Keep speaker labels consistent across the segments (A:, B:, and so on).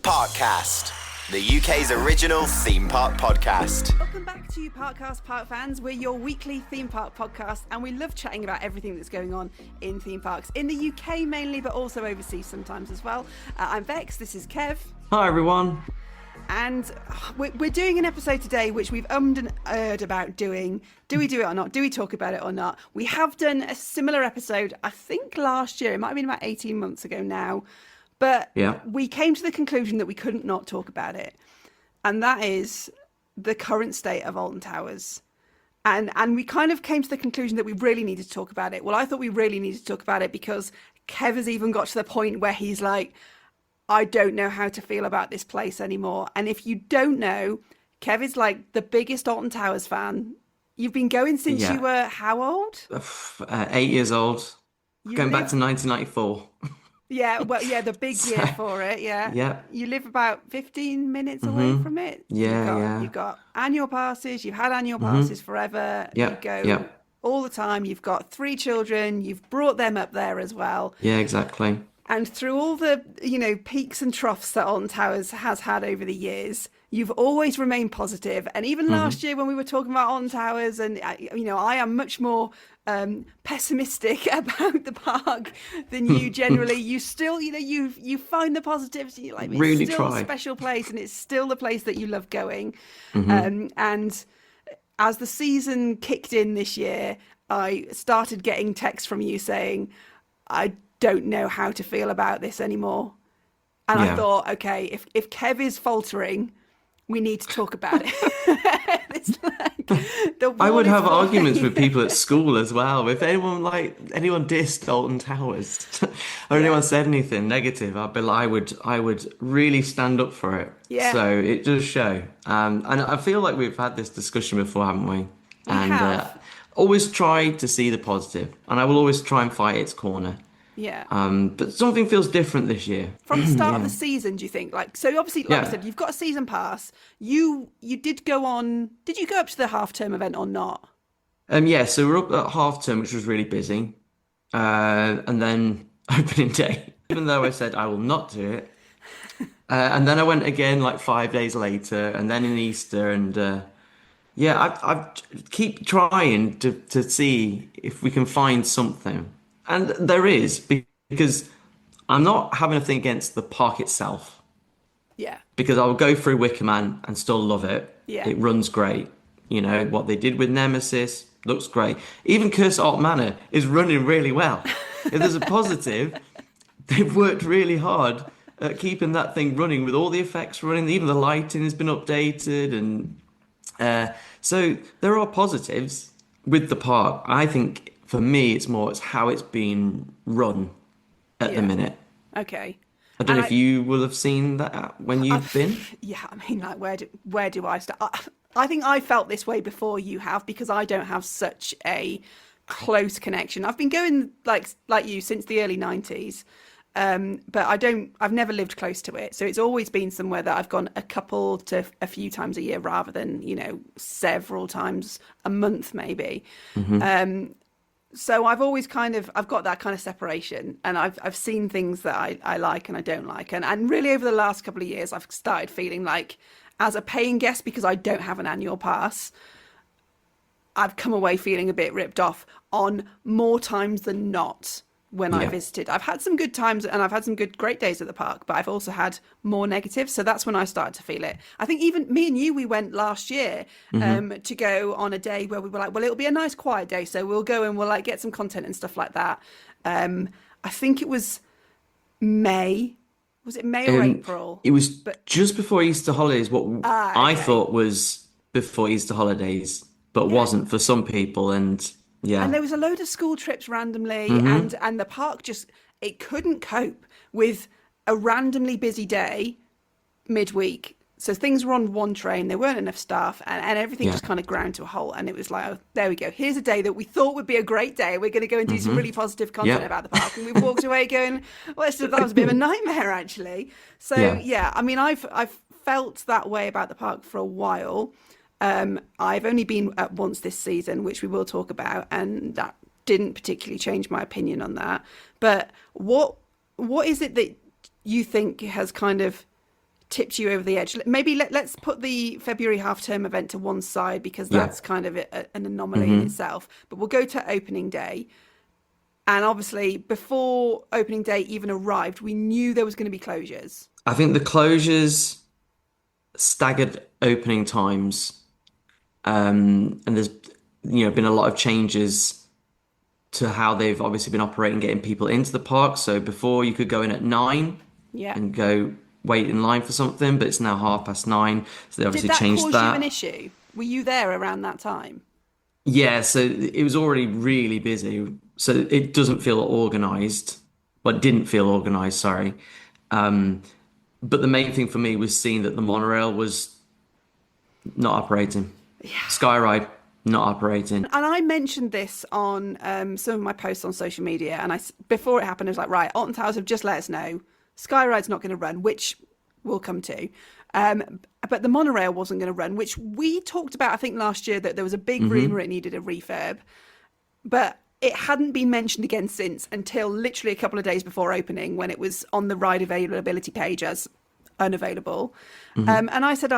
A: Parkcast, the UK's original theme park podcast.
B: Welcome back to you Parkcast Park fans. We're your weekly theme park podcast and we love chatting about everything that's going on in theme parks. In the UK mainly, but also overseas sometimes as well. I'm Vex, this is Kev.
C: Hi everyone.
B: And we're doing an episode today which we've ummed and erred about doing. Do we do it or not? Do we talk about it or not? We have done a similar episode, I think last year. It might have been about 18 months ago now. But we came to the conclusion that we couldn't not talk about it. And that is the current state of Alton Towers. And we kind of came to the conclusion that we really needed to talk about it. Well, I thought we really needed to talk about it because Kev has even got to the point where he's like, I don't know how to feel about this place anymore. And if you don't know, Kev is like the biggest Alton Towers fan. You've been going since you were how old?
C: 8 years old. Going back to 1994.
B: Yeah, well, yeah, the big year for it, yeah.
C: Yeah.
B: You live about 15 minutes away from it. You've got annual passes. You've had annual passes forever.
C: Yeah.
B: You go all the time. You've got 3 children. You've brought them up there as well.
C: Yeah, exactly.
B: And through all the, peaks and troughs that Alton Towers has had over the years, you've always remained positive. And even last year when we were talking about Alton Towers, and, I am much more pessimistic about the park than you generally. You still, you find the positives. And you're like, it's
C: really
B: still
C: try.
B: A special place and it's still the place that you love going. And as the season kicked in this year, I started getting texts from you saying, I don't know how to feel about this anymore. And I thought, okay, if Kev is faltering, we need to talk about it. It's like
C: I would have arguments with people at school as well. If anyone dissed Alton Towers or anyone said anything negative, I would really stand up for it.
B: Yeah.
C: So it does show. And I feel like we've had this discussion before, haven't we? Always try to see the positive, and I will always try and fight its corner.
B: Yeah.
C: But something feels different this year.
B: From the start of the season, do you think? So obviously, like I said, you've got a season pass. You did go on. Did you go up to the half-term event or not?
C: So we're up at half-term, which was really busy. And then opening day, even though I said I will not do it. And then I went again like 5 days later, and then in Easter, and I keep trying to see if we can find something. And there is, because I'm not having a thing against the park itself.
B: Yeah.
C: Because I'll go through Wicker Man and still love it.
B: Yeah.
C: It runs great. What they did with Nemesis looks great. Even Curse Alt Manor is running really well. If there's a positive, they've worked really hard at keeping that thing running with all the effects running. Even the lighting has been updated. And so there are positives with the park. I think for me, it's how it's being run at the minute.
B: Okay.
C: I don't know if you will have seen that when you've been. Yeah,
B: I mean, like, where do I start? I think I felt this way before you have, because I don't have such a close connection. I've been going like you since the early 90s, but I've never lived close to it. So it's always been somewhere that I've gone a couple to a few times a year rather than, several times a month maybe. So I've always I've got that kind of separation, and I've seen things that I like and I don't like. And really over the last couple of years, I've started feeling like, as a paying guest, because I don't have an annual pass, I've come away feeling a bit ripped off on more times than not when I visited. I've had some good times and I've had some great days at the park, but I've also had more negatives. So that's when I started to feel it. I think even me and you, we went last year to go on a day where we were like, well, it'll be a nice quiet day. So we'll go and we'll get some content and stuff like that. I think it was May. Was it May or April?
C: It was just before Easter holidays, I thought was before Easter holidays, but wasn't for some people. And there was a load of school trips randomly, and the park it couldn't cope with a randomly busy day midweek. So things were on one train, there weren't enough staff, and everything just kind of ground to a halt. And it was like, oh, there we go. Here's a day that we thought would be a great day. We're going to go and do some really positive content about the park. And we walked away going, well, that was a bit of a nightmare, actually. So, I mean, I've felt that way about the park for a while. I've only been at once this season, which we will talk about, and that didn't particularly change my opinion on that. But what is it that you think has kind of
B: tipped you over the edge? Maybe let's put the February half-term event to one side, because that's kind of an anomaly in itself. But we'll go to opening day. And obviously, before opening day even arrived, we knew there was going to be closures.
C: I think the closures, staggered opening times, and there's been a lot of changes to how they've obviously been operating, getting people into the park. So before you could go in at 9 and go wait in line for something, but it's now 9:30. So they obviously changed that.
B: Did that cause you an issue? Were you there around that time?
C: Yeah, so it was already really busy. So it doesn't feel organised. Well, it didn't feel organised, sorry. But the main thing for me was seeing that the monorail was not operating. Yeah. Skyride, not operating.
B: And I mentioned this on some of my posts on social media. And before it happened, I was like, right, Alton Towers have just let us know Skyride's not going to run, which we'll come to. But the monorail wasn't going to run, which we talked about, I think, last year, that there was a big rumour it needed a refurb. But it hadn't been mentioned again since, until literally a couple of days before opening, when it was on the ride availability page as unavailable. And I said,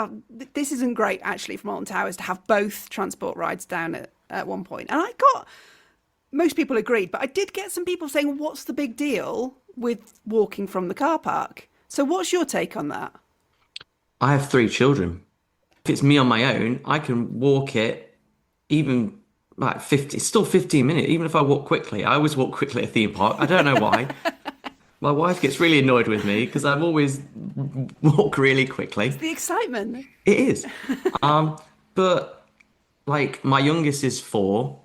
B: this isn't great, actually, from Alton Towers to have both transport rides down at one point. And most people agreed, but I did get some people saying, what's the big deal with walking from the car park? So what's your take on that?
C: I have 3 children. If it's me on my own, I can walk it even like 15 minutes, even if I walk quickly. I always walk quickly at a theme park. I don't know why. My wife gets really annoyed with me because I always walk really quickly.
B: It's the excitement.
C: It is. But like my youngest is 4.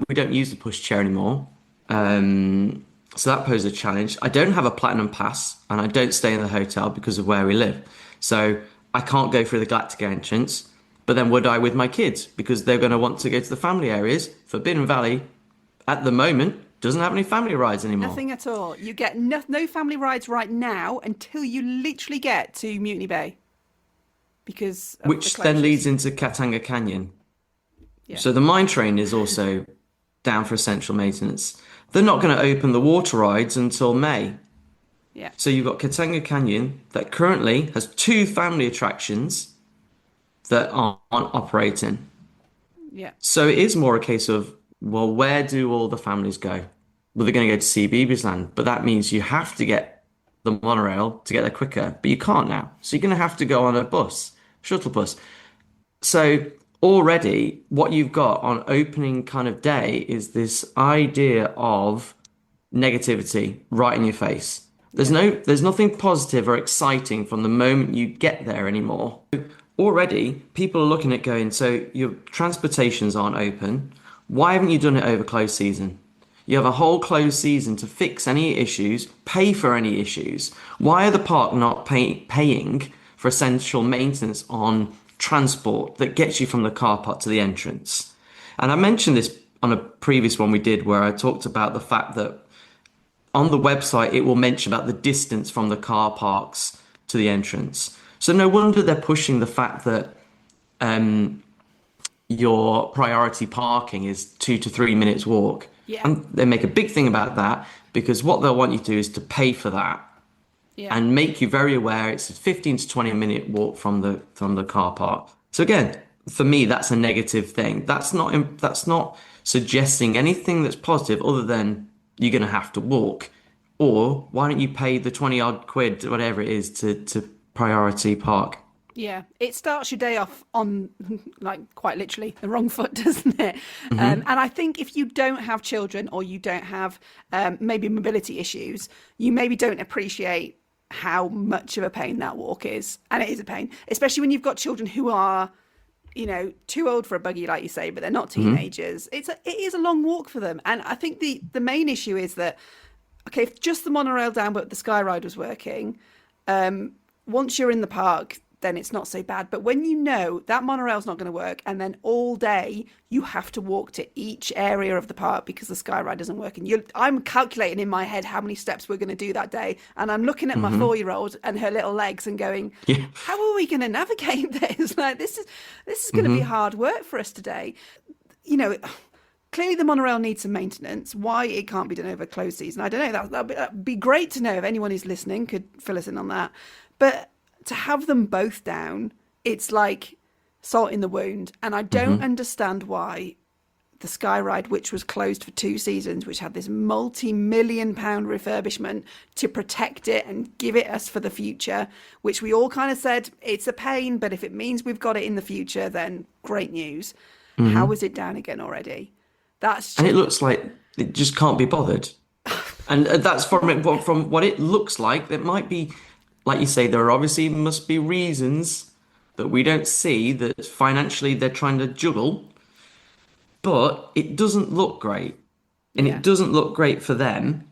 C: We don't use the pushchair anymore. So that poses a challenge. I don't have a platinum pass and I don't stay in the hotel because of where we live. So I can't go through the Galactica entrance. But then would I with my kids? Because they're going to want to go to the family areas. Forbidden Valley, at the moment, doesn't have any family rides anymore.
B: Nothing at all. You get no family rides right now until you literally get to Mutiny Bay.
C: Which then leads into Katanga Canyon.
B: Yeah.
C: So the mine train is also down for essential maintenance. They're not going to open the water rides until May.
B: Yeah.
C: So you've got Katanga Canyon that currently has 2 family attractions that aren't operating.
B: Yeah.
C: So it is more a case of, well, where do all the families go? Well, they're going to go to CBeebies Land, but that means you have to get the monorail to get there quicker, but you can't now. So you're going to have to go on a bus, shuttle bus. So already what you've got on opening kind of day is this idea of negativity right in your face. There's nothing positive or exciting from the moment you get there anymore. Already, people are looking at going, so your transportations aren't open. Why haven't you done it over closed season? You have a whole closed season to fix any issues, pay for any issues. Why are the park not paying for essential maintenance on transport that gets you from the car park to the entrance? And I mentioned this on a previous one we did where I talked about the fact that on the website, it will mention about the distance from the car parks to the entrance. So no wonder they're pushing the fact that your priority parking is 2 to 3 minutes walk.
B: Yeah.
C: And they make a big thing about that because what they'll want you to do is to pay for that and make you very aware it's a 15 to 20 minute walk from the car park. So again, for me, that's a negative thing. That's not suggesting anything that's positive other than you're going to have to walk. Or why don't you pay the 20 odd quid, whatever it is, to priority park?
B: Yeah, it starts your day off on, like, quite literally the wrong foot, doesn't it? And I think if you don't have children or you don't have maybe mobility issues, you maybe don't appreciate how much of a pain that walk is. And it is a pain, especially when you've got children who are, too old for a buggy, like you say, but they're not teenagers. It is a long walk for them. And I think the main issue is that, okay, if just the monorail down, but the Skyride was working, once you're in the park, then it's not so bad. But when you know that monorail's not going to work, and then all day you have to walk to each area of the park because the Skyride isn't working. I'm calculating in my head how many steps we're going to do that day. And I'm looking at my 4-year-old and her little legs and going, how are we going to navigate this? Like, this is going to be hard work for us today. Clearly the monorail needs some maintenance. Why it can't be done over closed season, I don't know. That'd be great to know if anyone who's listening could fill us in on that. But to have them both down, it's like salt in the wound. And I don't understand why the Sky Ride, which was closed for 2 seasons, which had this multi-million-pound refurbishment to protect it and give it us for the future, which we all kind of said, it's a pain, but if it means we've got it in the future, then great news. How is it down again already?
C: And it looks like it just can't be bothered. And that's from what it looks like. It might be, like you say, there obviously must be reasons that we don't see that financially they're trying to juggle. But it doesn't look great. And it doesn't look great for them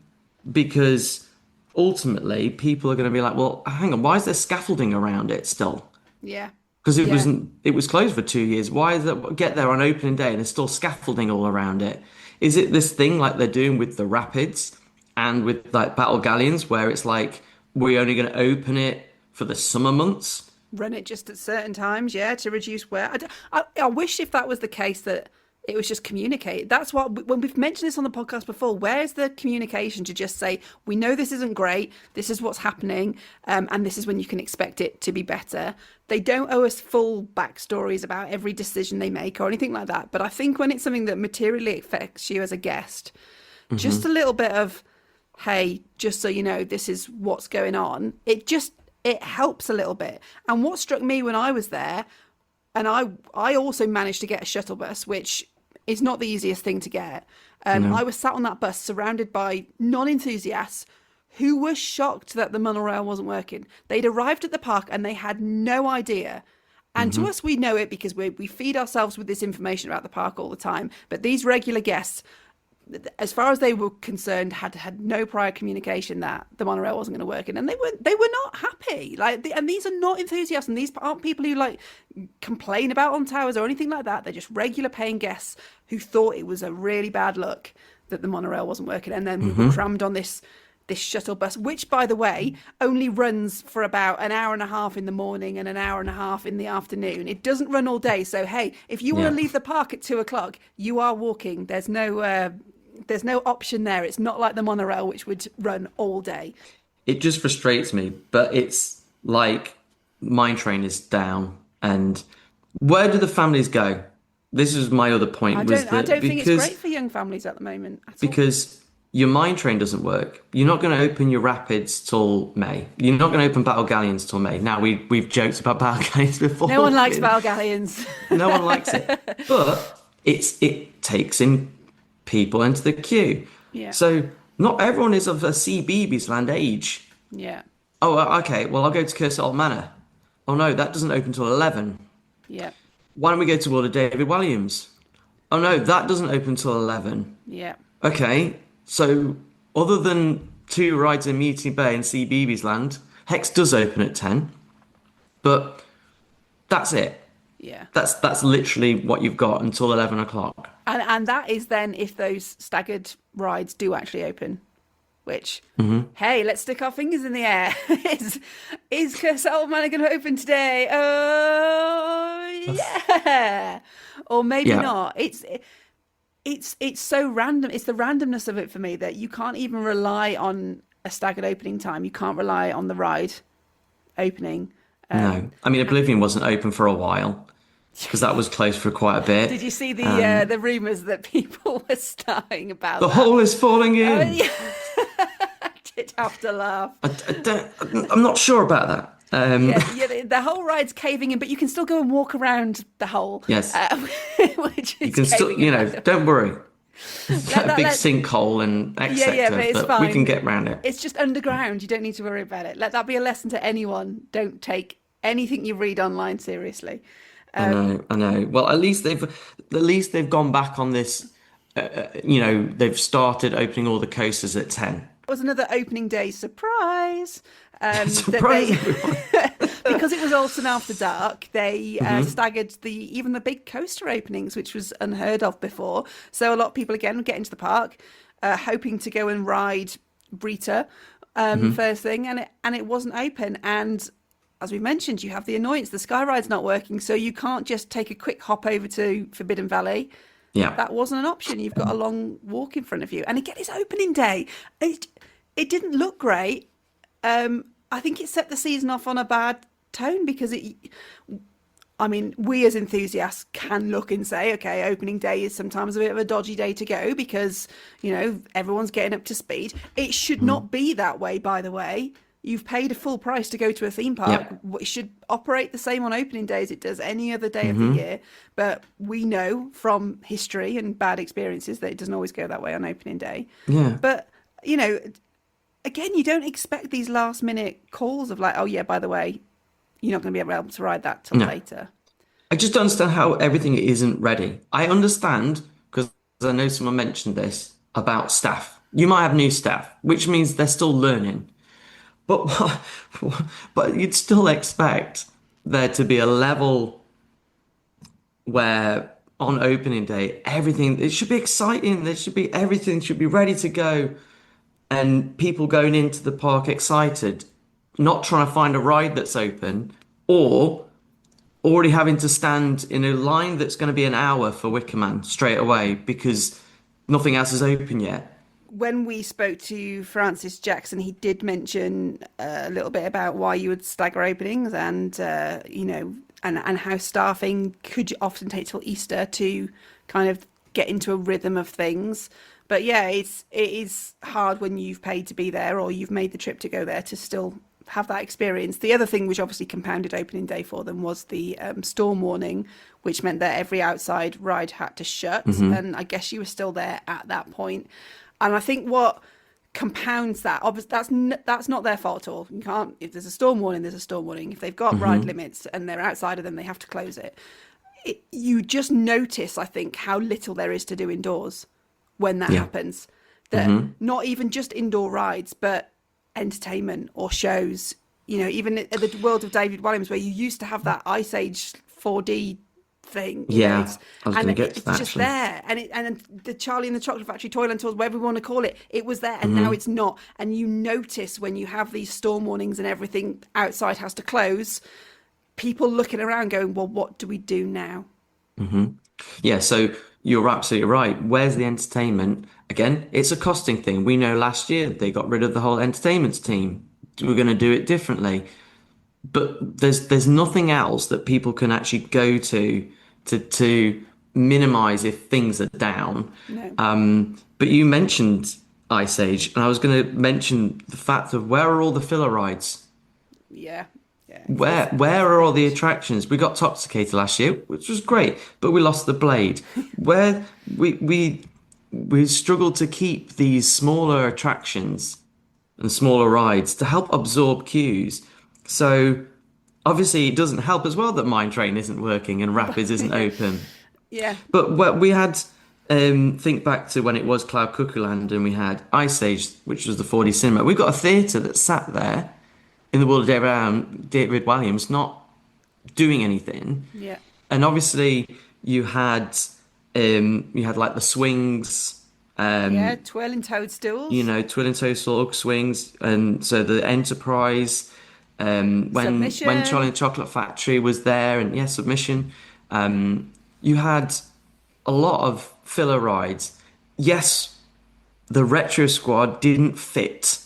C: because ultimately people are going to be like, well, hang on, why is there scaffolding around it still?
B: Yeah.
C: Because it was closed for 2 years. Why is that? Get there on opening day and there's still scaffolding all around it. Is it this thing like they're doing with the Rapids and with like Battle Galleons where it's like, we're only going to open it for the summer months?
B: Run it just at certain times, to reduce wear. I wish if that was the case that it was just communicated. That's what, when we've mentioned this on the podcast before, where's the communication to just say, we know this isn't great, this is what's happening, and this is when you can expect it to be better. They don't owe us full backstories about every decision they make or anything like that. But I think when it's something that materially affects you as a guest, just a little bit of, hey, just so you know, this is what's going on, it helps a little bit. And what struck me when I was there, and I also managed to get a shuttle bus, which is not the easiest thing to get. I was sat on that bus surrounded by non-enthusiasts who were shocked that the monorail wasn't working. They'd arrived at the park and they had no idea. And to us, we know it because we feed ourselves with this information about the park all the time. But these regular guests, as far as they were concerned, had no prior communication that the monorail wasn't going to work, and they were not happy. And these are not enthusiasts, and these aren't people who like complain about Alton Towers or anything like that. They're just regular paying guests who thought it was a really bad look that the monorail wasn't working, and then we were crammed on this shuttle bus, which, by the way, only runs for about an hour and a half in the morning and an hour and a half in the afternoon. It doesn't run all day. So hey, if you want to leave the park at 2:00, you are walking. There's no option there. It's not like the monorail, which would run all day.
C: It just frustrates me, but it's like Mine Train is down. And where do the families go? This is my other point.
B: I don't think it's great for young families at the moment. Because
C: your Mine Train doesn't work. You're not going to open your Rapids till May. You're not going to open Battle Galleons till May. Now, we've joked about Battle Galleons before.
B: No one likes Battle Galleons.
C: No one likes it. But it takes in people into the queue.
B: Yeah.
C: So not everyone is of a CBeebies Land age.
B: Yeah.
C: Oh, okay. Well, I'll go to Cursor Manor. Oh no, that doesn't open till 11.
B: Yeah.
C: Why don't we go to World of David Williams? Oh no, that doesn't open till 11.
B: Yeah.
C: Okay. So other than 2 rides in Mutiny Bay and CBeebies Land, Hex does open at 10. But that's it.
B: Yeah.
C: That's literally what you've got until 11:00.
B: And that is then if those staggered rides do actually open, which, hey, let's stick our fingers in the air. Is Cursor Manor going to open today? Oh, yeah. Or maybe not. It's so random. It's the randomness of it for me that you can't even rely on a staggered opening time. You can't rely on the ride opening.
C: No. I mean, Oblivion wasn't open for a while because that was closed for quite a bit.
B: Did you see the rumours that people were starting about
C: the hole is falling in?
B: Yeah. I did have to laugh.
C: I'm not sure about that.
B: The whole ride's caving in, but you can still go and walk around the hole.
C: Yes.
B: Which is
C: you can still, don't worry. A big sinkhole and etc.
B: But it's
C: but
B: fine.
C: We can get around it.
B: It's just underground. You don't need to worry about it. Let that be a lesson to anyone. Don't take anything you read online seriously.
C: I know. Well, at least they've gone back on this. They've started opening all the coasters at 10.
B: It was another opening day surprise.
C: Surprise
B: because it was Alton After Dark, they staggered even the big coaster openings, which was unheard of before. So a lot of people again would get into the park, hoping to go and ride Brita first thing, and it wasn't open. And as we mentioned, you have the annoyance, the Sky Ride's not working, so you can't just take a quick hop over to Forbidden Valley.
C: Yeah,
B: that wasn't an option. You've got a long walk in front of you, and again, it's opening day. It didn't look great. I think it set the season off on a bad tone, because we as enthusiasts can look and say, okay, opening day is sometimes a bit of a dodgy day to go because, everyone's getting up to speed. It should not be that way, by the way. You've paid a full price to go to a theme park. Yep. It should operate the same on opening day as it does any other day of the year. But we know from history and bad experiences that it doesn't always go that way on opening day.
C: Yeah.
B: But, again, you don't expect these last minute calls of like, oh, yeah, by the way, you're not going to be able to ride that till later.
C: I just don't understand how everything isn't ready. I understand, because I know someone mentioned this, about staff. You might have new staff, which means they're still learning. But you'd still expect there to be a level where on opening day, it should be exciting. Everything should be ready to go. And people going into the park excited, not trying to find a ride that's open, or already having to stand in a line that's going to be an hour for Wicker Man straight away because nothing else is open yet.
B: When we spoke to Francis Jackson, he did mention a little bit about why you would stagger openings and, and how staffing could often take till Easter to kind of get into a rhythm of things. But yeah, it is hard when you've paid to be there or you've made the trip to go there to still have that experience. The other thing which obviously compounded opening day for them was the storm warning, which meant that every outside ride had to shut. And I guess you were still there at that point. And I think what compounds that, obviously, that's not their fault at all. You can't, if there's a storm warning, there's a storm warning. If they've got ride limits and they're outside of them, they have to close it. You just notice, I think, how little there is to do indoors when that happens. That not even just indoor rides, but entertainment or shows, even at the World of David Walliams, where you used to have that Ice Age 4D thing.
C: I was going to get to that.
B: It's just there. And the Charlie and the Chocolate Factory Toyland Tours, whatever we want to call it, it was there and now it's not. And you notice when you have these storm warnings and everything outside has to close, people looking around going, well, what do we do now?
C: Yeah, so you're absolutely right. Where's the entertainment? Again, it's a costing thing. We know last year they got rid of the whole entertainment team. We're going to do it differently. But there's nothing else that people can actually go to minimize if things are down.
B: No.
C: But you mentioned Ice Age, and I was going to mention the fact of where are all the filler rides?
B: Yeah.
C: Where are all the attractions? We got Toxicated last year, which was great, but we lost the Blade. Where we struggled to keep these smaller attractions and smaller rides to help absorb queues. So obviously it doesn't help as well that Mine Train isn't working and Rapids isn't open.
B: Yeah.
C: But what we had, think back to when it was Cloud Cuckoo Land and we had Ice Age, which was the 4D cinema. We've got a theatre that sat there in the World of David Walliams not doing anything.
B: Yeah.
C: And obviously you had like the swings.
B: Twirling Toadstools.
C: Twirling Toadstool swings. And so the Enterprise, when Charlie and the Chocolate Factory was there, and Submission. You had a lot of filler rides. Yes, the Retro Squad didn't fit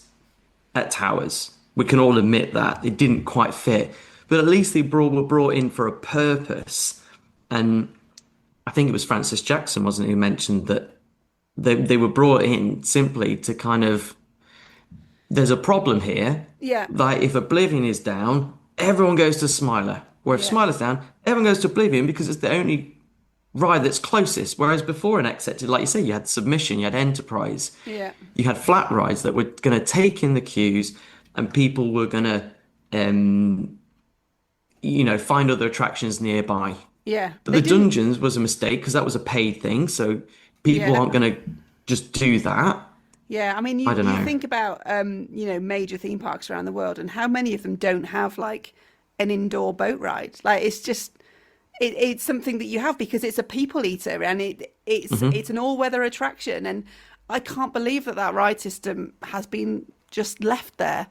C: at Towers. We can all admit that it didn't quite fit, but at least they were brought in for a purpose. And I think it was Francis Jackson, wasn't it, who mentioned that they were brought in simply to kind of, there's a problem here.
B: Yeah.
C: Like if Oblivion is down, everyone goes to Smiler. Or if Smiler's down, everyone goes to Oblivion because it's the only ride that's closest. Whereas before in Accepted, like you say, you had Submission, you had Enterprise.
B: Yeah.
C: You had flat rides that were going to take in the queues and people were going to, find other attractions nearby.
B: Yeah.
C: But the dungeons was a mistake because that was a paid thing. So people aren't going to just do that.
B: Yeah, I mean, you think about, major theme parks around the world and how many of them don't have like an indoor boat ride. Like it's just, it's something that you have because it's a people eater and it's an all-weather attraction. And I can't believe that ride system has been just left there.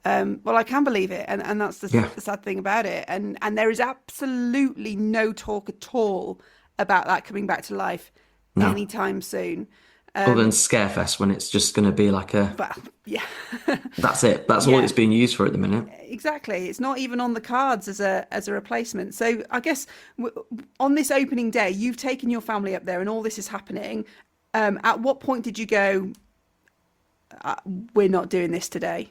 B: Well, I can believe it, and that's the sad thing about it. And there is absolutely no talk at all about that coming back to life anytime soon.
C: Other than Scarefest, when it's just going to be like
B: But yeah,
C: that's it. That's all it's being used for at the minute.
B: exactly. It's not even on the cards as a replacement. So I guess on this opening day, you've taken your family up there, and all this is happening. At what point did you go, we're not doing this today?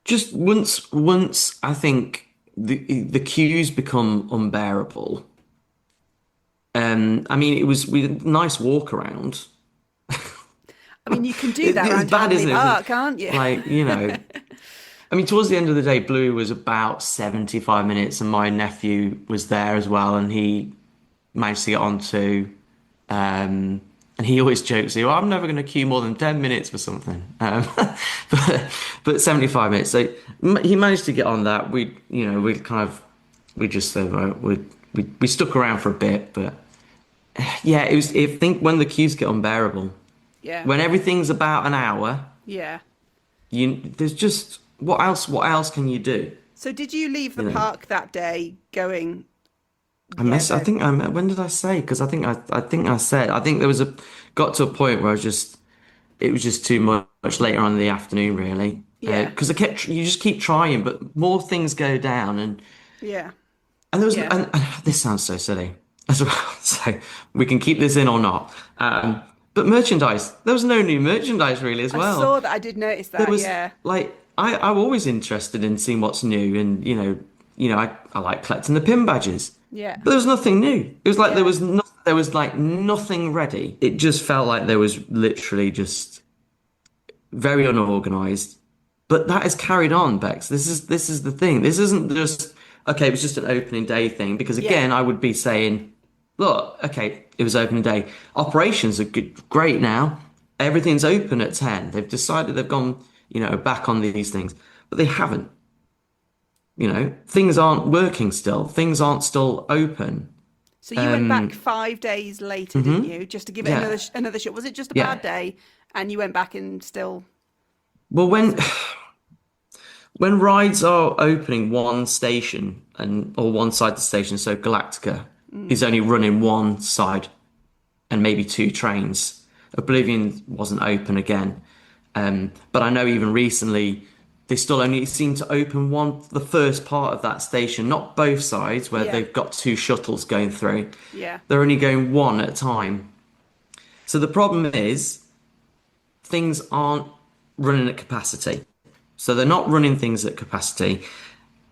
C: Just once I think the queues become unbearable. I mean, we had a nice walk around.
B: I mean, you can do that around Hagley Park, can't you?
C: Like, I mean, towards the end of the day, Bluey was about 75 minutes, and my nephew was there as well, and he managed to get on too. And he always jokes, "Oh, I'm never going to queue more than 10 minutes for something." But 75 minutes. So he managed to get on that. We just we stuck around for a bit, but yeah, I think when the queues get unbearable, when everything's about an hour, there's just what else can you do?
B: So did you leave the park that day going?
C: When did I say? Because I think I said, I think got to a point where it was just too much later on in the afternoon, really. Because you just keep trying, but more things go down, and and there was, and this sounds so silly as well, so we can keep this in or not. But merchandise, there was no new merchandise really as well.
B: I saw that. I did notice that.
C: Like I'm always interested in seeing what's new, and I like collecting the pin badges.
B: Yeah.
C: But there was nothing new. It was like there was like nothing ready. It just felt like there was literally just very unorganized. But that is carried on, Bex. This is the thing. This isn't just okay, it was just an opening day thing, because again, I would be saying, look, okay, it was opening day. Operations are great now. Everything's open at 10. They've decided they've gone, back on these things, but they haven't. Things aren't working still. Things aren't still open.
B: So you went back 5 days later, didn't you? Just to give it another shot. Was it just a bad day and you went back and still...
C: Well, when rides are opening one station or one side of the station, so Galactica is only running one side and maybe two trains. Oblivion wasn't open again. But I know even recently... they still only seem to open the first part of that station, not both sides where they've got two shuttles going through.
B: Yeah.
C: They're only going one at a time. So the problem is things aren't running at capacity. So they're not running things at capacity.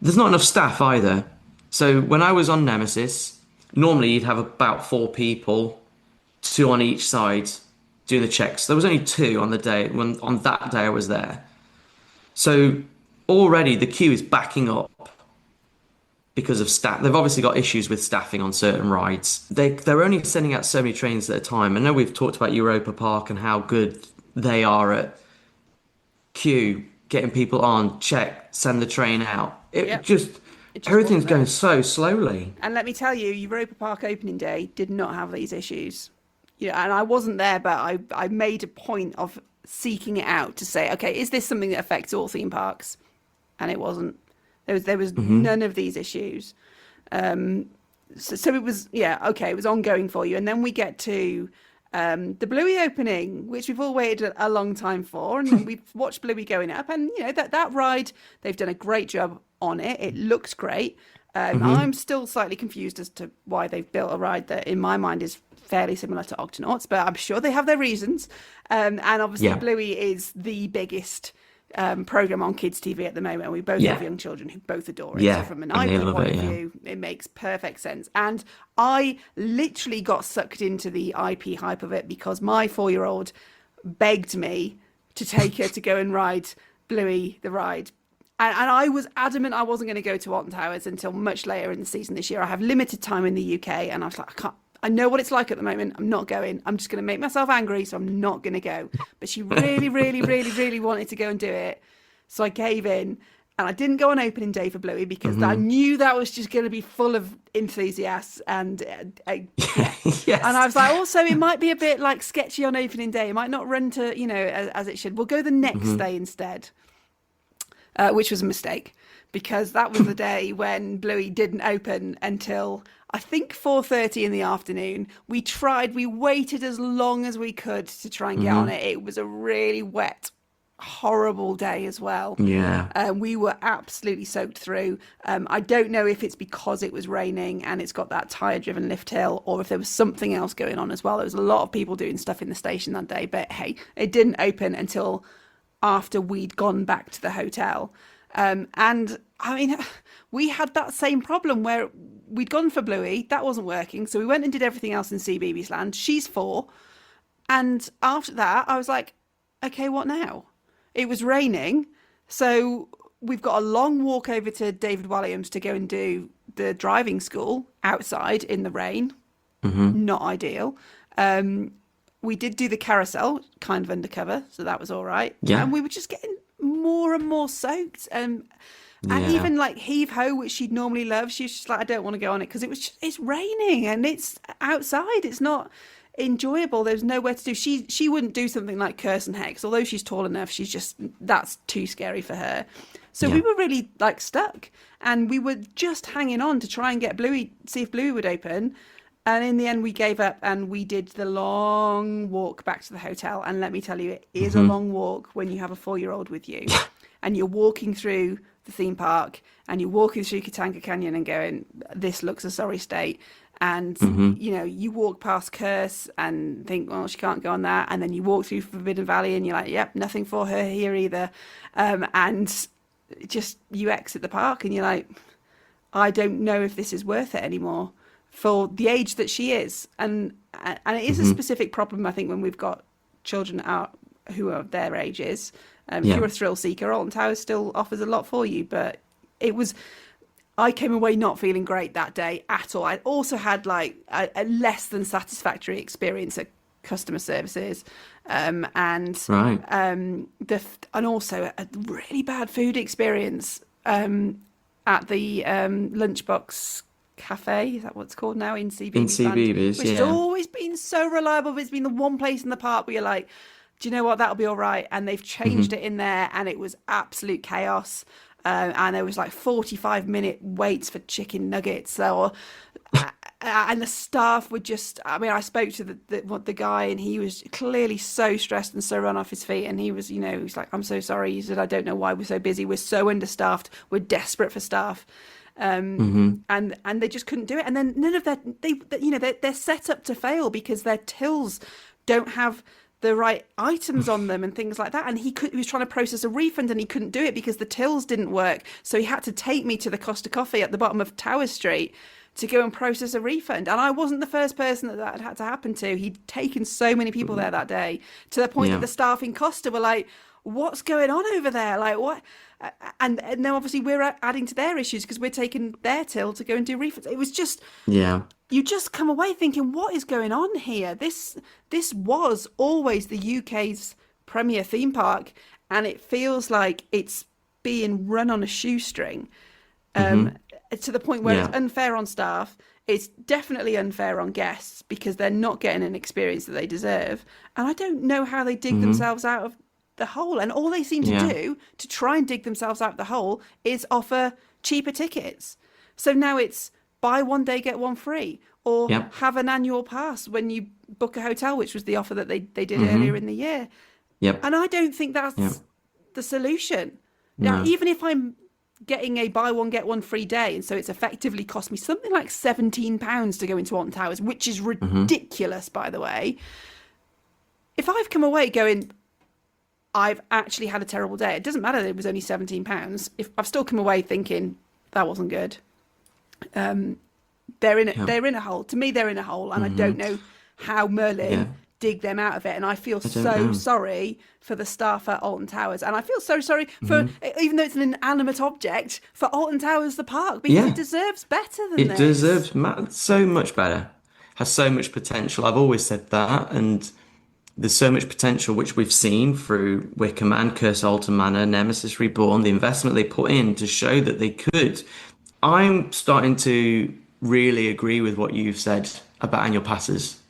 C: There's not enough staff either. So when I was on Nemesis, normally you'd have about 4 people, 2 on each side, doing the checks. There was only 2 on that day I was there. So already the queue is backing up because of staff. They've obviously got issues with staffing on certain rides. They're only sending out so many trains at a time. I know we've talked about Europa Park and how good they are at queue, getting people on, check, send the train out. Everything's going so slowly.
B: And let me tell you, Europa Park opening day did not have these issues. And I wasn't there, but I made a point of seeking it out to say, okay, is this something that affects all theme parks? And it wasn't. There was none of these issues. So it was, it was ongoing for you. And then we get to the Bluey opening, which we've all waited a long time for, and we've watched Bluey going up, and that ride, they've done a great job on it. It looks great. I'm still slightly confused as to why they've built a ride that in my mind is fairly similar to Octonauts, but I'm sure they have their reasons. And obviously Bluey is the biggest program on kids TV at the moment, and we both have young children who both adore it. So from an IP point of view, it makes perfect sense. And I literally got sucked into the IP hype of it because my 4-year-old begged me to take her to go and ride Bluey the ride. And I was adamant I wasn't going to go to Alton Towers until much later in the season this year. I have limited time in the UK, and I was like, I know what it's like at the moment. I'm not going. I'm just going to make myself angry, so I'm not going to go. But she really, really, really, really wanted to go and do it. So I gave in, and I didn't go on opening day for Bluey because I knew that was just going to be full of enthusiasts. And and I was like, also, it might be a bit like sketchy on opening day. It might not run to, as it should. We'll go the next day instead, which was a mistake because that was the day when Bluey didn't open until I think 4:30 in the afternoon. We waited as long as we could to try and get on it. It was a really wet, horrible day as well.
C: Yeah.
B: We were absolutely soaked through. I don't know if it's because it was raining and it's got that tire-driven lift hill, or if there was something else going on as well. There was a lot of people doing stuff in the station that day, but hey, it didn't open until after we'd gone back to the hotel. And I mean, we had that same problem where we'd gone for Bluey, that wasn't working, so we went and did everything else in CBeebies Land. She's 4, and after that I was like, okay, what now? It was raining, so we've got a long walk over to David Walliams to go and do the driving school outside in the rain. Not ideal. We did do the carousel kind of undercover, so that was all right.
C: Yeah.
B: And we were just getting more and more soaked. And even like Heave Ho, which she'd normally love, she was just like, I don't want to go on it because it's raining and it's outside. It's not enjoyable. There's nowhere to do. She wouldn't do something like Curse and Hex, although she's tall enough. That's too scary for her. So we were really like stuck, and we were just hanging on to try and get Bluey, see if Bluey would open. And in the end, we gave up and we did the long walk back to the hotel. And let me tell you, it is a long walk when you have a 4-year-old with you and you're walking through the theme park and you're walking through Katanga Canyon and going, this looks a sorry state. And, you know, you walk past Curse and think, well, she can't go on that. And then you walk through Forbidden Valley and you're like, yep, nothing for her here either. And just you exit the park and you're like, I don't know if this is worth it anymore for the age that she is. And it is a specific problem, I think, when we've got children out who are their ages. If you're a thrill seeker, Alton Towers still offers a lot for you. But I came away not feeling great that day at all. I also had like a less than satisfactory experience at customer services, and also a really bad food experience at the Lunchbox Cafe. Is that what it's called now in CBeebies?
C: In CBeebies,
B: which has always been so reliable. But it's been the one place in the park where you're like, do you know what? That'll be all right. And they've changed it in there, and it was absolute chaos. And there was like 45-minute waits for chicken nuggets. So, and the staff were just, I mean, I spoke to the guy, and he was clearly so stressed and so run off his feet. And he was, you know, he was like, I'm so sorry. He said, I don't know why we're so busy. We're so understaffed. We're desperate for staff. And they just couldn't do it. And then none of their, they're set up to fail because their tills don't have the right items on them and things like that. And he was trying to process a refund and he couldn't do it because the tills didn't work. So he had to take me to the Costa Coffee at the bottom of Tower Street to go and process a refund. And I wasn't the first person that had to happen to. He'd taken so many people there that day, to the point that the staff in Costa were like, what's going on over there? Like, what? And now obviously we're adding to their issues because we're taking their till to go and do refunds. It was just, you just come away thinking, what is going on here? This was always the UK's premier theme park, and it feels like it's being run on a shoestring, to the point where it's unfair on staff. It's definitely unfair on guests because they're not getting an experience that they deserve. And I don't know how they dig themselves out of the hole. And all they seem to do to try and dig themselves out of the hole is offer cheaper tickets. So now it's buy one day, get one free, or have an annual pass when you book a hotel, which was the offer that they did earlier in the year. And I don't think that's the solution. Now, even if I'm getting a buy one, get one free day, and so it's effectively cost me something like £17 to go into Alton Towers, which is ridiculous, by the way. If I've come away going, I've actually had a terrible day, it doesn't matter that it was only £17. If I've still come away thinking that wasn't good, they're in a hole. To me, they're in a hole, and I don't know how Merlin dig them out of it. And I feel so sorry for the staff at Alton Towers, and I feel so sorry for, even though it's an inanimate object, for Alton Towers, the park, because it deserves better than this.
C: It deserves so much better. Has so much potential. I've always said that, and there's so much potential which we've seen through Wickham and Curse Alton Manor, Nemesis Reborn, the investment they put in to show that they could. I'm starting to really agree with what you've said about annual passes,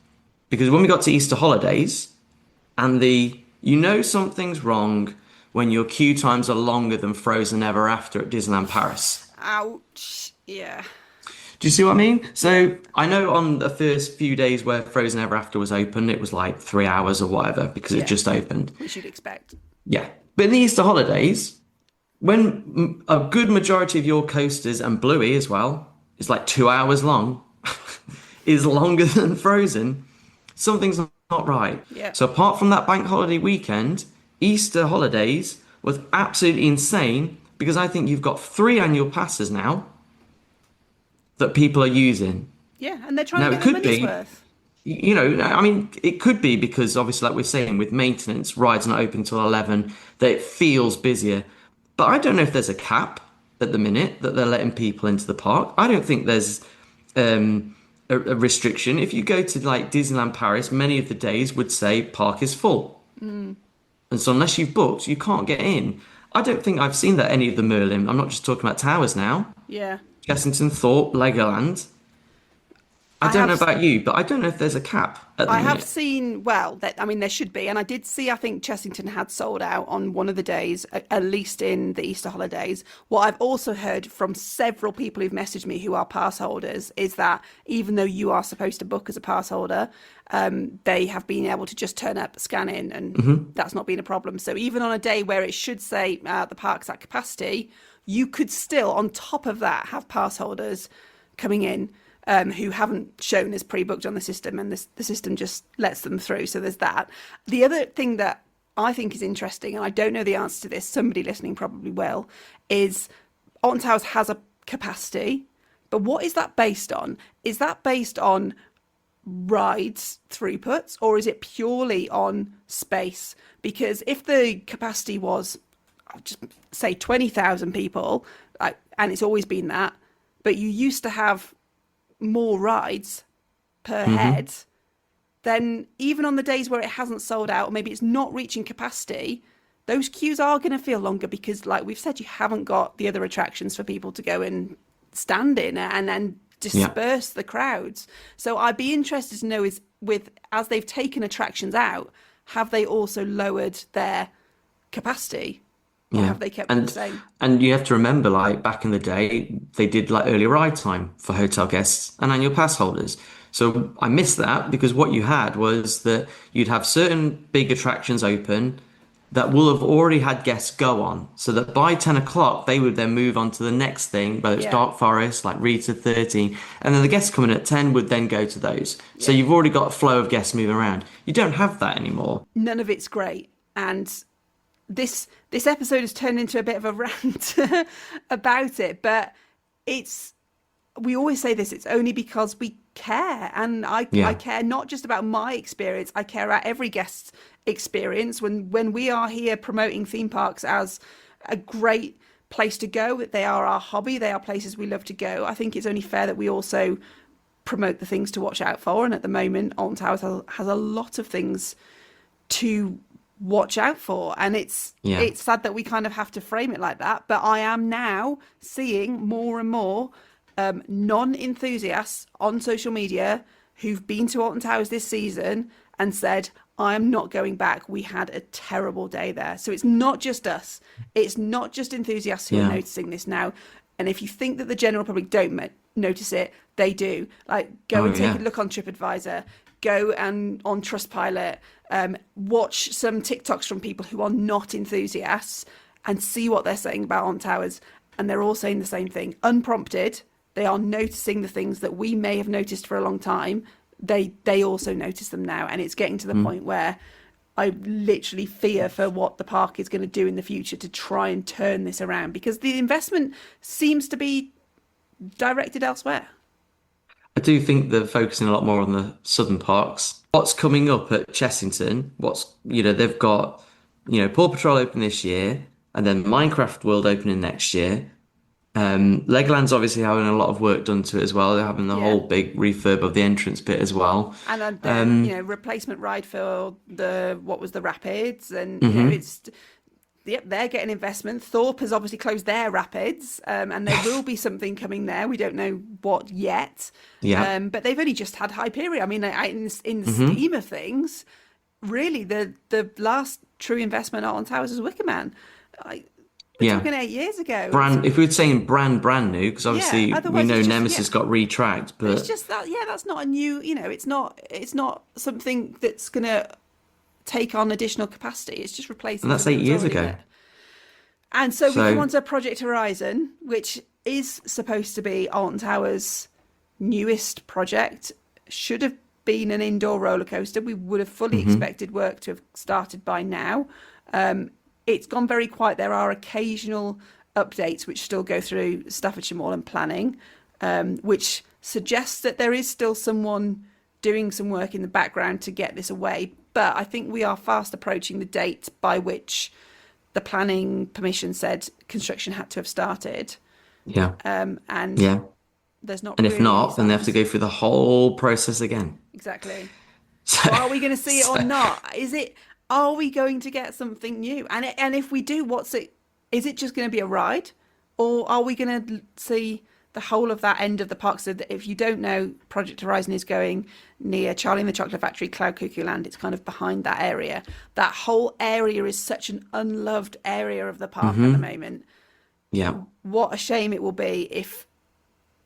C: because when we got to Easter holidays and something's wrong when your queue times are longer than Frozen Ever After at Disneyland Paris.
B: Ouch. Yeah.
C: Do you see what I mean? So I know on the first few days where Frozen Ever After was open, it was like 3 hours or whatever because it just opened.
B: Which you'd expect.
C: Yeah. But in the Easter holidays, when a good majority of your coasters and Bluey as well is like 2 hours long, is longer than Frozen, something's not right.
B: Yeah.
C: So apart from that bank holiday weekend, Easter holidays was absolutely insane because I think you've got 3 annual passes now that people are using.
B: Yeah, and they're trying to get their money's worth.
C: You know, I mean, it could be because obviously, like we're saying, with maintenance, rides not open till 11, that it feels busier. But I don't know if there's a cap at the minute that they're letting people into the park. I don't think there's a restriction. If you go to like Disneyland Paris, many of the days would say park is full. And so unless you've booked, you can't get in. I don't think I've seen that any of the Merlin. I'm not just talking about Towers now.
B: Yeah.
C: Chessington, Thorpe, Legoland. I don't know about you, but I don't know if there's a cap at the minute.
B: I have seen, well, I mean, there should be. And I did see, I think Chessington had sold out on one of the days, at least in the Easter holidays. What I've also heard from several people who've messaged me who are pass holders is that even though you are supposed to book as a pass holder, they have been able to just turn up, scan in, and that's not been a problem. So even on a day where it should say the park's at capacity, you could still, on top of that, have pass holders coming in who haven't shown as pre-booked on the system, and the system just lets them through. So there's that. The other thing that I think is interesting, and I don't know the answer to this, somebody listening probably will, is Alton Towers has a capacity, but what is that based on? Is that based on rides throughputs, or is it purely on space? Because if the capacity was, I'll just say 20,000 people, and it's always been that, but you used to have more rides per head, then even on the days where it hasn't sold out, or maybe it's not reaching capacity, those queues are going to feel longer because, like we've said, you haven't got the other attractions for people to go and stand in and then disperse the crowds. So I'd be interested to know as they've taken attractions out, have they also lowered their capacity? Or have they kept it the same?
C: And you have to remember, like back in the day, they did like early ride time for hotel guests and annual pass holders. So I missed that because what you had was that you'd have certain big attractions open that will have already had guests go on. So that by 10 o'clock, they would then move on to the next thing, whether it's Dark Forest, like Rita 13. And then the guests coming at 10 would then go to those. Yeah. So you've already got a flow of guests moving around. You don't have that anymore.
B: None of it's great. And this episode has turned into a bit of a rant about it, but we always say this, it's only because we care, and I care not just about my experience, I care about every guest's experience. When we are here promoting theme parks as a great place to go, they are our hobby, they are places we love to go, I think it's only fair that we also promote the things to watch out for. And at the moment, Alton Towers has a lot of things to watch out for, and it's sad that we kind of have to frame it like that, but I am now seeing more and more non-enthusiasts on social media who've been to Alton Towers this season and said, I am not going back, we had a terrible day there. So it's not just us, it's not just enthusiasts who are noticing this now. And if you think that the general public don't notice it, they do. Like, go and take a look on TripAdvisor, go and on Trustpilot, watch some TikToks from people who are not enthusiasts and see what they're saying about Alton Towers. And they're all saying the same thing. Unprompted, they are noticing the things that we may have noticed for a long time. They also notice them now. And it's getting to the point where I literally fear for what the park is going to do in the future to try and turn this around, because the investment seems to be directed elsewhere.
C: I do think they're focusing a lot more on the southern parks. What's coming up at Chessington, they've got, Paw Patrol open this year, and then Minecraft World opening next year. Legoland's obviously having a lot of work done to it as well. They're having the whole big refurb of the entrance bit as well.
B: And then, replacement ride for the rapids, and they're getting investment. Thorpe has obviously closed their rapids, and there will be something coming there. We don't know what yet. Yeah. But they've only just had Hyperion. I mean, in the scheme of things, really, the last true investment on Towers is Wicker Man. We're talking 8 years ago.
C: If we were saying brand new, because obviously we know Nemesis got retracked, but
B: it's just that that's not a new. It's not something that's gonna take on additional capacity. It's just replacing.
C: And that's 8 years ago.
B: There. And so we come on to Project Horizon, which is supposed to be Alton Towers' newest project. Should have been an indoor roller coaster. We would have fully expected work to have started by now. It's gone very quiet. There are occasional updates which still go through Staffordshire Mall and planning, which suggests that there is still someone doing some work in the background to get this away. But I think we are fast approaching the date by which the planning permission said construction had to have started.
C: Yeah.
B: There's not.
C: And if not, then they have to go through the whole process again.
B: Exactly. So are we going to see it or not? Are we going to get something new? And if we do, what's it? Is it just going to be a ride, or are we going to see the whole of that end of the park? So that if you don't know, Project Horizon is going near Charlie and the Chocolate Factory, Cloud Cuckoo Land. It's kind of behind that area. That whole area is such an unloved area of the park at the moment.
C: Yeah.
B: What a shame it will be if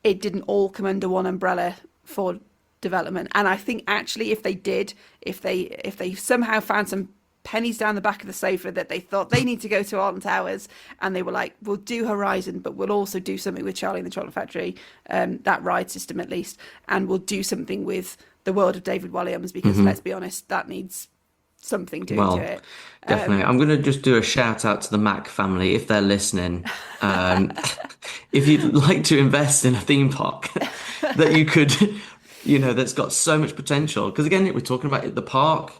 B: it didn't all come under one umbrella for development. And I think actually if they somehow found some pennies down the back of the sofa that they thought they need to go to Alton Towers, and they were like, we'll do Horizon, but we'll also do something with Charlie and the Chocolate Factory, that ride system at least, and we'll do something with the world of David Walliams, because let's be honest, that needs something doing to it.
C: Definitely. I'm going to just do a shout out to the Mac family if they're listening. If you'd like to invest in a theme park that you could, that's got so much potential, because again, we're talking about the park.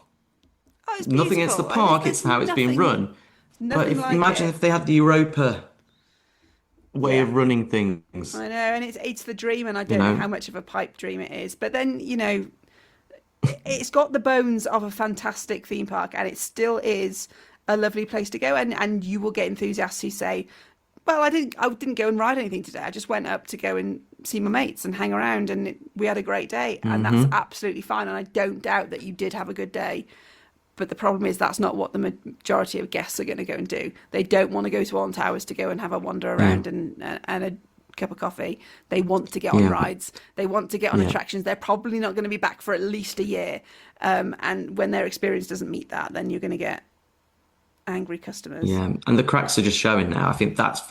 B: It's
C: nothing against the park, it's how it's being run. But imagine if they had the Europa way of running things.
B: I know, and it's the dream, and I don't know how much of a pipe dream it is. But then, it's got the bones of a fantastic theme park, and it still is a lovely place to go. And you will get enthusiasts who say, well, I didn't go and ride anything today. I just went up to go and see my mates and hang around, and we had a great day. And that's absolutely fine. And I don't doubt that you did have a good day. But the problem is that's not what the majority of guests are going to go and do. They don't want to go to Alton Towers to go and have a wander around and a cup of coffee. They want to get on rides. They want to get on attractions. They're probably not going to be back for at least a year. And when their experience doesn't meet that, then you're going to get angry customers.
C: Yeah, and the cracks are just showing now. I think that's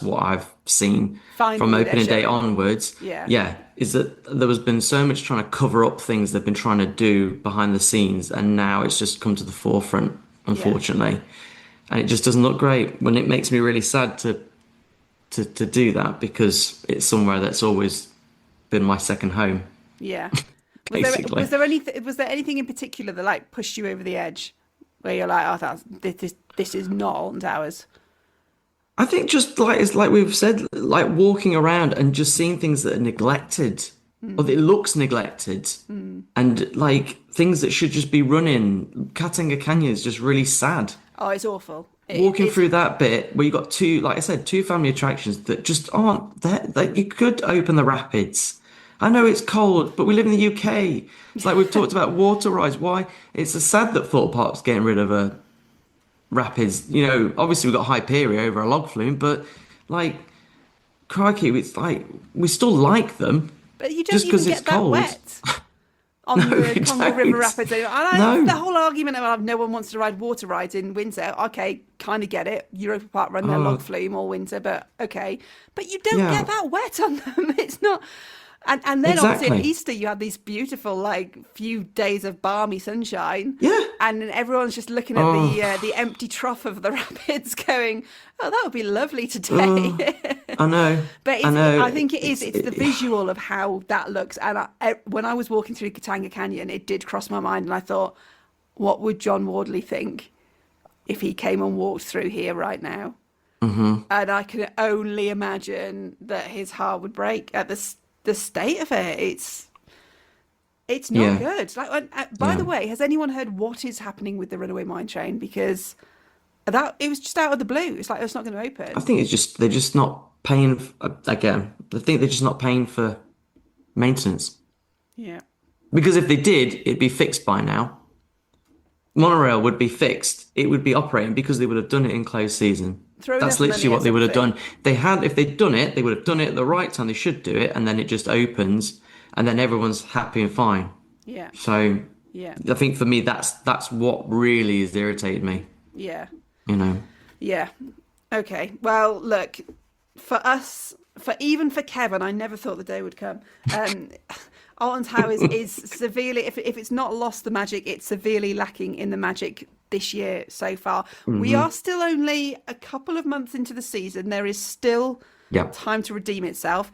C: what I've seen from opening day onwards. Yeah, is that there has been so much trying to cover up things they've been trying to do behind the scenes, and now it's just come to the forefront, unfortunately. And it just doesn't look great. When it makes me really sad to do that, because it's somewhere that's always been my second home.
B: Yeah.
C: Basically.
B: Was there anything in particular that pushed you over the edge, where you're like, oh, this is not Alton Towers?
C: I think just it's like we've said, walking around and just seeing things that are neglected, or that it looks neglected, and things that should just be running. Katinga Canyon is just really sad.
B: Oh, it's awful.
C: Walking through that bit where you got two family attractions that just aren't there. You could open the rapids. I know it's cold, but we live in the UK. It's like we've talked about water rides. Why? It's sad that Thorpe Park's getting rid of a rapids. Obviously we've got Hyperia over a log flume, but crikey, it's we still like them.
B: But you don't
C: just
B: even
C: get
B: it's
C: that cold.
B: Wet on the Congo River Rapids.
C: No.
B: The whole argument about no one wants to ride water rides in winter. Okay, kind of get it. Europa Park run their log flume all winter, but okay. But you don't get that wet on them. It's not. And then obviously at Easter you had these beautiful few days of balmy sunshine.
C: Yeah.
B: And everyone's just looking at the empty trough of the rapids going, oh, that would be lovely today.
C: I know.
B: But I think it is. It's the visual of how that looks. And when I was walking through Katanga Canyon, it did cross my mind, and I thought, what would John Wardley think if he came and walked through here right now? And I can only imagine that his heart would break at the state of it. It's not good. By the way, has anyone heard what is happening with the Runaway Mine Train? Because it was just out of the blue. It's it's not going to open.
C: I think they're just not paying. Again, I think they're just not paying for maintenance.
B: Yeah.
C: Because if they did, it'd be fixed by now. Monorail would be fixed. It would be operating because they would have done it in closed season. That's literally what they would have done. If they'd done it, they would have done it at the right time. They should do it, and then it just opens, and then everyone's happy and fine.
B: Yeah.
C: So I think for me, that's what really has irritated me.
B: Yeah.
C: You know.
B: Yeah. Okay. Well, look, for us, even for Kevin, I never thought the day would come. Alton Towers is severely, if it's not lost the magic, it's severely lacking in the magic this year so far. Mm-hmm. We are still only a couple of months into the season. There is still time to redeem itself.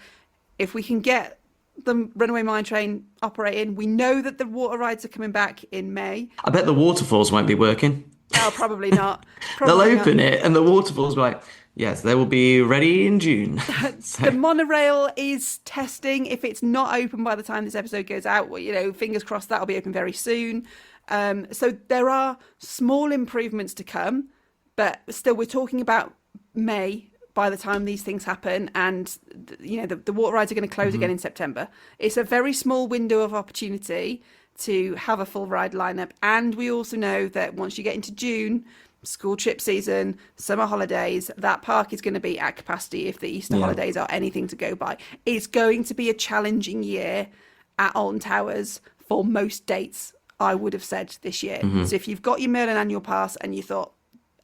B: If we can get the Runaway Mine Train operating, we know that the water rides are coming back in May.
C: I bet the waterfalls won't be working.
B: Oh, probably not.
C: They'll open it and the waterfalls will be like, yes, they will be ready in June.
B: The monorail is testing. If it's not open by the time this episode goes out, well, fingers crossed that'll be open very soon. So there are small improvements to come, but still we're talking about May by the time these things happen, and the water rides are going to close again in September. It's a very small window of opportunity to have a full ride lineup, and we also know that once you get into June, school trip season, summer holidays, that park is going to be at capacity if the Easter holidays are anything to go by. It's going to be a challenging year at Alton Towers for most dates, I would have said, this year. So if you've got your Merlin annual pass and you thought,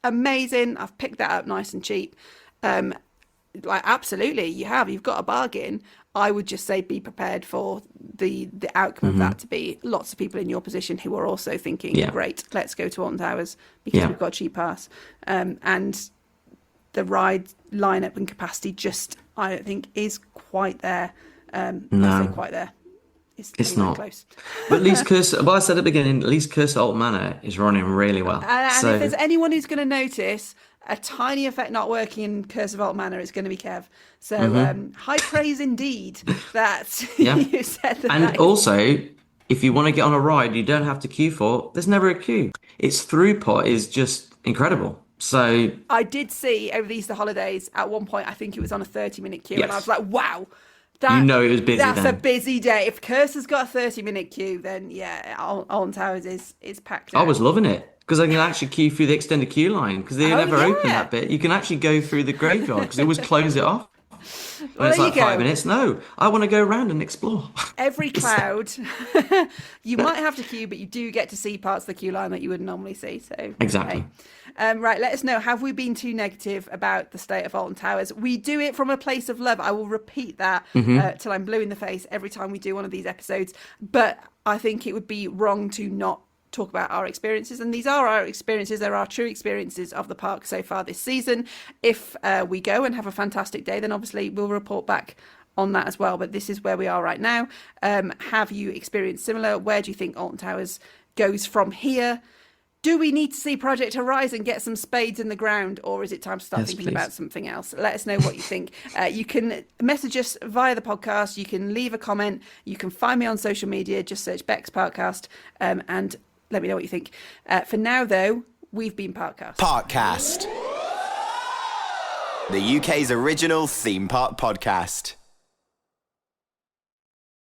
B: amazing, I've picked that up nice and cheap, absolutely, you've got a bargain. I would just say be prepared for the outcome of that to be lots of people in your position who are also thinking, great, let's go to Alton Towers because we've got a cheap pass. And the ride lineup and capacity just, I don't think, is quite there.
C: No.
B: I say quite there.
C: It's not
B: close.
C: But at least I said at the beginning, at least Curse of Alton Manor is running really well.
B: And if there's anyone who's going to notice a tiny effect not working in Curse of Alton Manor, it's going to be Kev. So high praise indeed that you said that.
C: And also, if you want to get on a ride you don't have to queue for, there's never a queue. Its throughput is just incredible. So
B: I did see over the Easter holidays at one point, I think it was on a 30-minute queue, and I was like, wow.
C: It was busy.
B: That's a busy day. If Curse has got a 30-minute queue, then Alton Towers is packed out.
C: I was loving it because I can actually queue through the extended queue line because they never open that bit. You can actually go through the graveyard because they always close it off. Well, it's like 5 minutes. No, I want to go around and explore.
B: Every cloud, you might have to queue, but you do get to see parts of the queue line that you wouldn't normally see. So
C: exactly.
B: Right, let us know. Have we been too negative about the state of Alton Towers? We do it from a place of love. I will repeat that till I'm blue in the face every time we do one of these episodes. But I think it would be wrong to not talk about our experiences, and these are our experiences. There are true experiences of the park so far this season. If we go and have a fantastic day, then obviously we'll report back on that as well, but this is where we are right now. Have you experienced similar? Where do you think Alton Towers goes from here? Do we need to see Project Horizon get some spades in the ground, or is it time to start thinking about something else? Let us know what you think. You can message us via the podcast. You can leave a comment. You can find me on social media. Just search Beck's Parkcast, and let me know what you think. For now, though, we've been Parkcast.
A: Parkcast, the UK's original theme park podcast.